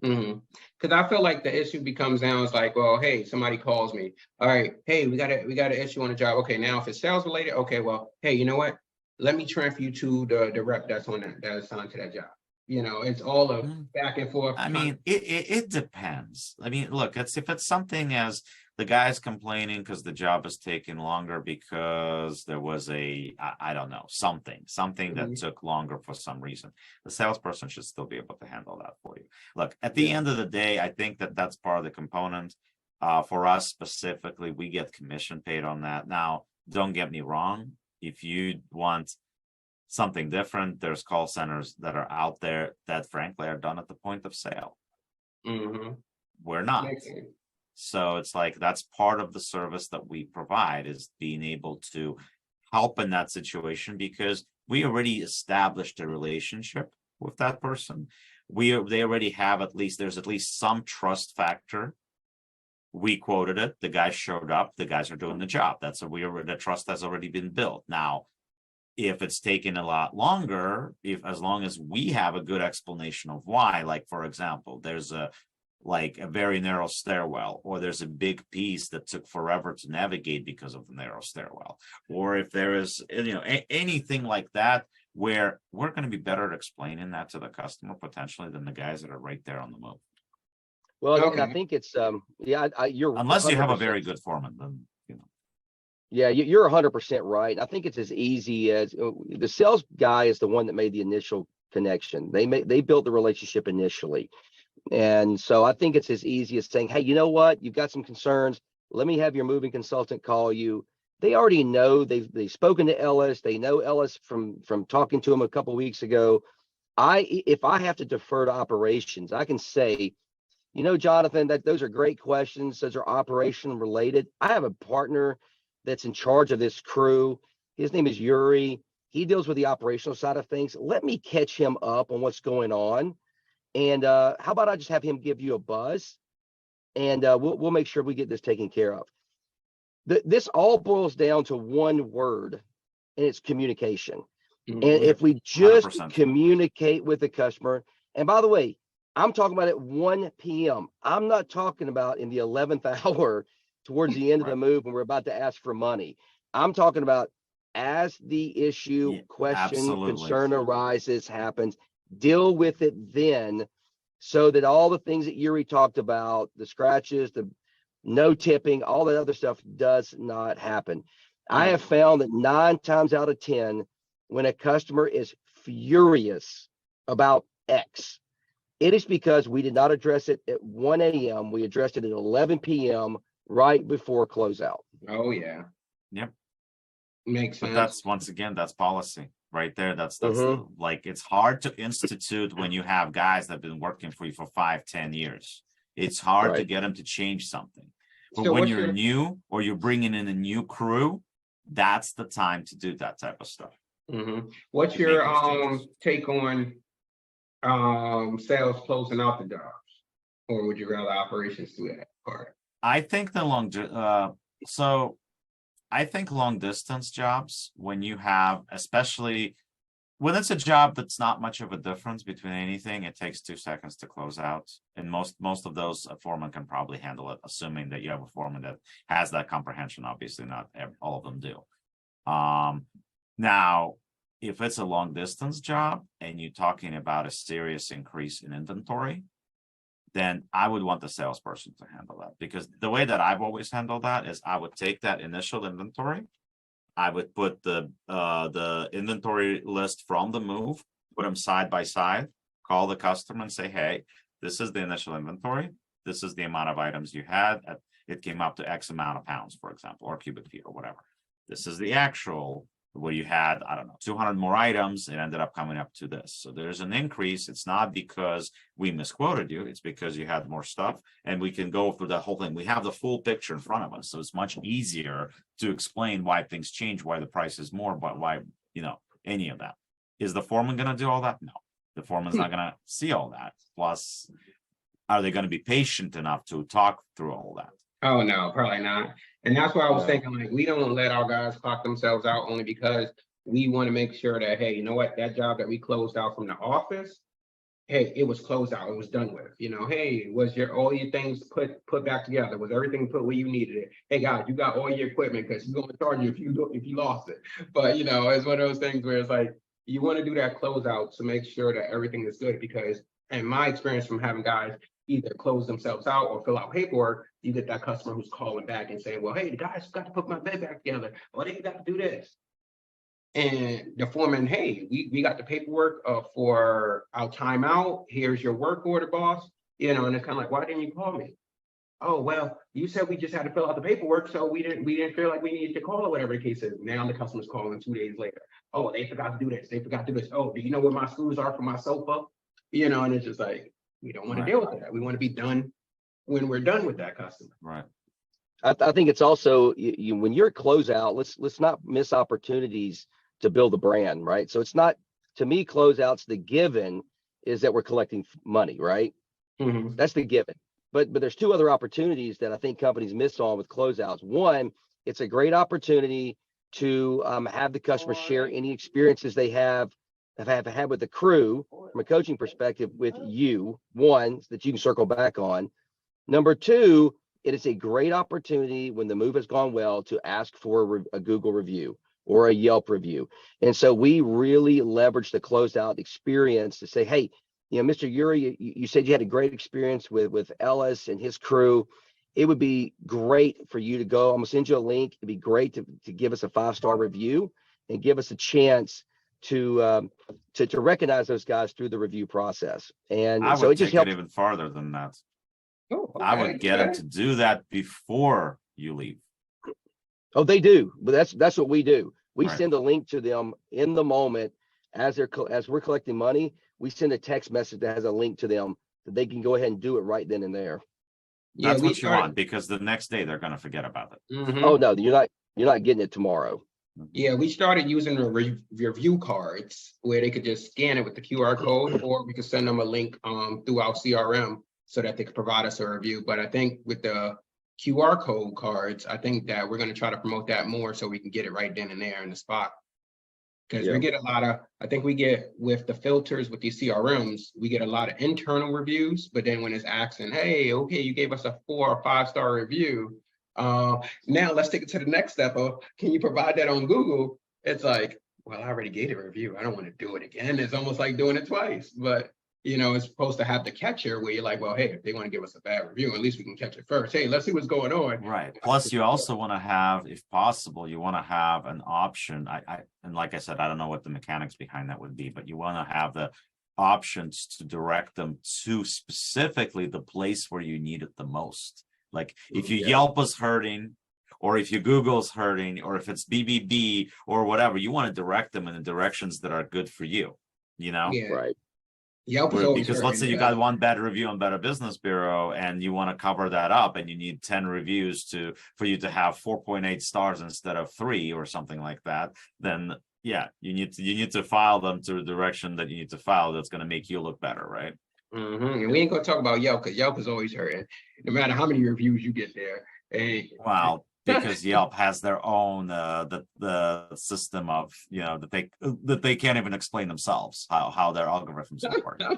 Because I feel like the issue becomes now is like, well, hey, somebody calls me. All right, hey, we got an issue on the job. Okay, now if it's sales related, okay, well, hey, you know what? Let me transfer you to the rep that's assigned to that job. It's all a back and forth. I mean, it depends. I mean, look, if it's something as the guy's complaining because the job is taking longer because there was I don't know, something that took longer for some reason. The salesperson should still be able to handle that for you. Look, at the end of the day, I think that's part of the component. For us specifically, we get commission paid on that. Now, don't get me wrong. If you want something different, there's call centers that are out there that frankly are done at the point of sale. We're not. So it's like that's part of the service that we provide is being able to help in that situation because we already established a relationship with that person. They already have there's at least some trust factor. We quoted it, the guys showed up, the guys are doing the job. The trust has already been built. Now, if it's taken a lot longer, as long as we have a good explanation of why, like for example, there's a very narrow stairwell, or there's a big piece that took forever to navigate because of the narrow stairwell, or if there is anything like that, where we're going to be better at explaining that to the customer potentially than the guys that are right there on the move. Well, and I think it's you're unless you have a 100% very good foreman, then Yeah, you're 100% right. I think it's as easy as the sales guy is the one that made the initial connection. They built the relationship initially. And so I think it's as easy as saying, hey, you know what? You've got some concerns. Let me have your moving consultant call you. They already know they've spoken to Ellis. They know Ellis from talking to him a couple of weeks ago. If I have to defer to operations, I can say, Jonathan, those are great questions. Those are operation related. I have a partner that's in charge of this crew. His name is Yuri. He deals with the operational side of things. Let me catch him up on what's going on. And how about I just have him give you a buzz, and we'll make sure we get this taken care of. This all boils down to one word, and it's communication. And if we just 100%. communicate with the customer, and by the way, I'm talking about at 1 p.m. I'm not talking about in the 11th hour towards the end of the move when we're about to ask for money. I'm talking about as the issue, question, absolutely. concern arises, happens, deal with it then, so that all the things that Yuri talked about, the scratches, the no tipping, all that other stuff does not happen. I have found that 9 times out of 10, when a customer is furious about X, it is because we did not address it at 1 a.m. We addressed it at 11 p.m. right before closeout. Oh yeah. Yep. Makes sense. But that's once again, that's policy right there. That's like, it's hard to institute when you have guys that have been working for you for 5-10 years. It's hard to get them to change something. But So when you're new or you're bringing in a new crew, that's the time to do that type of stuff. What's your take on sales closing out the jobs, or would you rather operations do that part? I think I think long distance jobs, when you have, especially when it's a job that's not much of a difference between anything, it takes 2 seconds to close out. And most of those, a foreman can probably handle it, assuming that you have a foreman that has that comprehension. Obviously, not all of them do. Now, if it's a long distance job and you're talking about a serious increase in inventory, then I would want the salesperson to handle that, because the way that I've always handled that is I would take that initial inventory, I would put the inventory list from the move, put them side by side, call the customer and say, hey, this is the initial inventory. This is the amount of items you had. It came up to X amount of pounds, for example, or cubic feet or whatever. This is the actual where you had, I don't know, 200 more items. It ended up coming up to this. So there's an increase. It's not because we misquoted you. It's because you had more stuff, and we can go through the whole thing. We have the full picture in front of us. So it's much easier to explain why things change, why the price is more, but why, any of that. Is the foreman going to do all that? No, the foreman's not going to see all that. Plus, are they going to be patient enough to talk through all that? Oh, no, probably not. And that's why I was thinking, like, we don't let our guys clock themselves out only because we want to make sure that, hey, you know what, that job that we closed out from the office, hey, it was closed out, it was done with. Hey, was all your things put back together? Was everything put where you needed it? Hey, guys, you got all your equipment, because we're going to charge you if you lost it. But it's one of those things where it's like you want to do that closeout to make sure that everything is good, because in my experience from having guys either close themselves out or fill out paperwork, you get that customer who's calling back and saying, well, hey, the guys got to put my bed back together, or they got to do this. And the foreman, hey, we got the paperwork for our timeout. Here's your work order, boss. And it's kind of like, why didn't you call me? Oh, well, you said we just had to fill out the paperwork, so we didn't feel like we needed to call, or whatever the case is. Now the customer's calling 2 days later. Oh, they forgot to do this. They forgot to do this. Oh, do you know where my screws are for my sofa? And it's just like, we don't want to deal with that. We want to be done when we're done with that customer. Right. I think it's also when you're a closeout, let's not miss opportunities to build a brand, right? So it's not, to me, closeouts, the given is that we're collecting money, right? Mm-hmm. That's the given. But there's 2 other opportunities that I think companies miss on with closeouts. One, it's a great opportunity to have the customer share any experiences they have had with the crew from a coaching perspective with you. One, that you can circle back on. Number 2, it is a great opportunity when the move has gone well to ask for a Google review or a Yelp review. And so we really leverage the closeout experience to say, hey, Mr. Yuri, you said you had a great experience with Ellis and his crew. It would be great for you to go. I'm gonna send you a link. It'd be great to give us a 5-star review and give us a chance to recognize those guys through the review process. And I so would it just take it helps. even farther than that. Oh, okay. I would get them to do that before you leave. Oh, they do, but that's what we do. We Right. send a link to them in the moment as we're collecting money. We send a text message that has a link to them that they can go ahead and do it right then and there. That's what you want, because the next day they're going to forget about it. Mm-hmm. Oh no, you're not getting it tomorrow. Yeah, we started using the review cards where they could just scan it with the QR code, or we could send them a link through our CRM so that they could provide us a review. But I think with the QR code cards, I think that we're going to try to promote that more so we can get it right then and there in the spot. Because we get a lot of, I think we get with the filters with these CRMs, we get a lot of internal reviews, but then when it's asking, hey, okay, you gave us a 4 or 5-star review. Now let's take it to the next step of, can you provide that on Google? It's like, well, I already gave a review. I don't want to do it again. It's almost like doing it twice, but it's supposed to have the catcher where you're like, well, hey, if they want to give us a bad review, at least we can catch it first. Hey, let's see what's going on. Right. Plus, you also want to have, if possible, you want to have an option. And like I said, I don't know what the mechanics behind that would be, but you want to have the options to direct them to specifically the place where you need it the most. Like if your Yelp is hurting, or if your Google's hurting, or if it's BBB or whatever, you want to direct them in the directions that are good for you. Yeah. Right. Yelp is always because let's say you got one bad review on Better Business Bureau and you want to cover that up, and you need 10 reviews for you to have 4.8 stars instead of 3 or something like that, then yeah, you need to file them to the direction that you need to file that's going to make you look better, right? Mm-hmm. And we ain't gonna talk about Yelp, because Yelp is always hurting, no matter how many reviews you get there. Hey, Wow, because Yelp has their own the system of that they can't even explain themselves how their algorithms work. A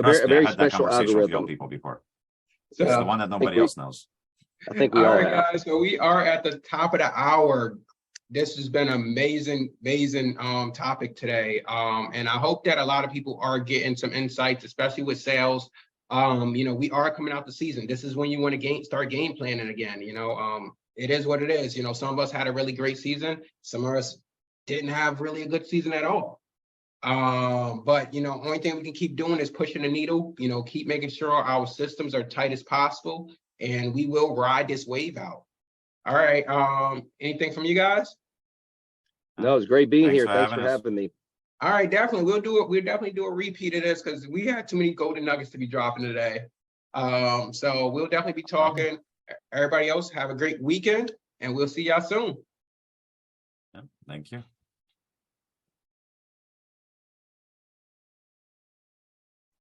Trust me, I very had that special conversation with Yelp algorithm. people before. So, It's the one that nobody else knows. I think we all all right, have. guys. So we are at the top of the hour. This has been amazing topic today. And I hope that a lot of people are getting some insights, especially with sales. We are coming out the season. This is when you want to start game planning again. It is what it is. Some of us had a really great season. Some of us didn't have really a good season at all. But only thing we can keep doing is pushing the needle, keep making sure our systems are tight as possible, and we will ride this wave out. All right. Anything from you guys? No, it's great being here. Thanks having for us. having me. All right, definitely. We'll do it. We'll definitely do a repeat of this because we had too many golden nuggets to be dropping today. So we'll definitely be talking. Everybody else, have a great weekend, and we'll see y'all soon. Yeah, thank you.